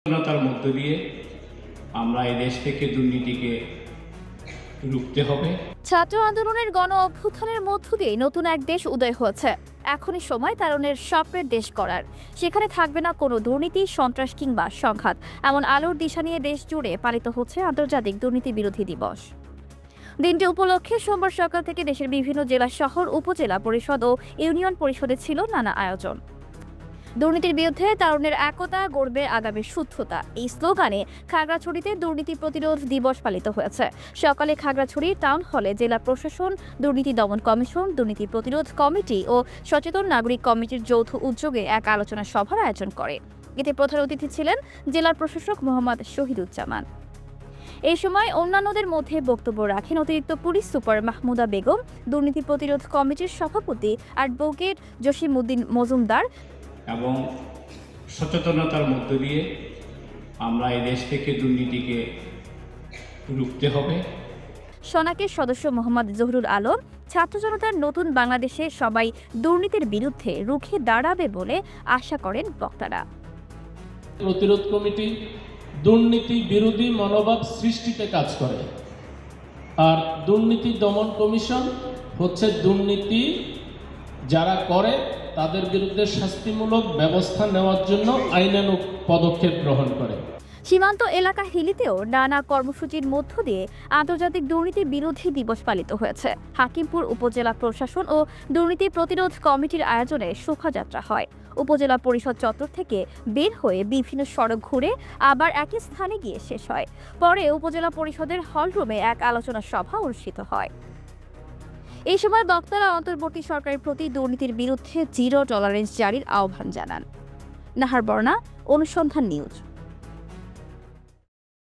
সচেতনতার মধ্য দিয়ে আমরা এই দেশ থেকে দুর্নীতিকে রুখতে হবে। ছাত্র আন্দোলনের গণ অভ্যুত্থানের মধ্য দিয়ে নতুন এক দেশ উদয় হয়েছে। এখনই সময় তারুণের স্বপ্নের দেশ করার। সেখানে থাকবে না কোনো দুর্নীতি, সন্ত্রাস কিংবা সংঘাত। এমন আলোর দিশা নিয়ে দেশ জুড়ে পালিত হচ্ছে আন্তর্জাতিক দুর্নীতি বিরোধী দিবস। দিনটি উপলক্ষে সোমবার সকাল থেকে দেশের বিভিন্ন জেলা, শহর, উপজেলা পরিষদ ও ইউনিয়ন পরিষদে ছিল নানা আয়োজন। দুর্নীতির বিরুদ্ধে তারুণের একতা, গড়বে আগামীর শুদ্ধতা, এই স্লোগানে খাগড়াছড়িতে দুর্নীতি প্রতিরোধ দিবস পালিত হয়েছে। সকালে খাগড়াছড়ি টাউন হলে জেলা প্রশাসন, দুর্নীতি দমন কমিশন, দুর্নীতি প্রতিরোধ কমিটি ও সচেতন নাগরিক কমিটির যৌথ উদ্যোগে এক আলোচনা সভার আয়োজন করে। এতে প্রধান অতিথি ছিলেন জেলার প্রশাসক মোহাম্মদ শহীদুজ্জামান। এই সময় অন্যান্যদের মধ্যে বক্তব্য রাখেন অতিরিক্ত পুলিশ সুপার মাহমুদা বেগম, দুর্নীতি প্রতিরোধ কমিটির সভাপতি অ্যাডভোকেট জসিমউদ্দিন মজুমদার এবং সচেতনতার মধ্য দিয়ে আমরা এই দেশ থেকে দুর্নীতিকে রুখতে হবে। সনাকের সদস্য মোহাম্মদ জহুরুল আলম, ছাত্র জনতার নতুন বাংলাদেশে সবাই দুর্নীতির বিরুদ্ধে রুখে দাঁড়াবে বলে আশা করেন বক্তারা। প্রতিরোধ কমিটি দুর্নীতি বিরোধী মনোভাব সৃষ্টিতে কাজ করে, আর দুর্নীতি দমন কমিশন হচ্ছে দুর্নীতি যারা করে তাদের বিরুদ্ধে শাস্তিমূলক ব্যবস্থা নেওয়ার জন্য আইনানুগ পদক্ষেপ গ্রহণ করে। সীমান্ত এলাকা হিলিতেও নানা কর্মসূচির মধ্য দিয়ে আন্তর্জাতিক দুর্নীতি বিরোধী দিবস পালিত হয়েছে। হাকিমপুর উপজেলা প্রশাসন ও দুর্নীতি প্রতিরোধ কমিটির আয়োজনে শোভাযাত্রা হয়। উপজেলা পরিষদ চত্বর থেকে বের হয়ে বিভিন্ন সড়ক ঘুরে আবার একই স্থানে গিয়ে শেষ হয়। পরে উপজেলা পরিষদের হলরুমে এক আলোচনা সভা অনুষ্ঠিত হয়। এই সময় বক্তারা অন্তর্বর্তী সরকারের প্রতি দুর্নীতির বিরুদ্ধে জিরো টলারেন্স জারির আহ্বান জানান। নাহার বর্ণা, অনুসন্ধান নিউজ।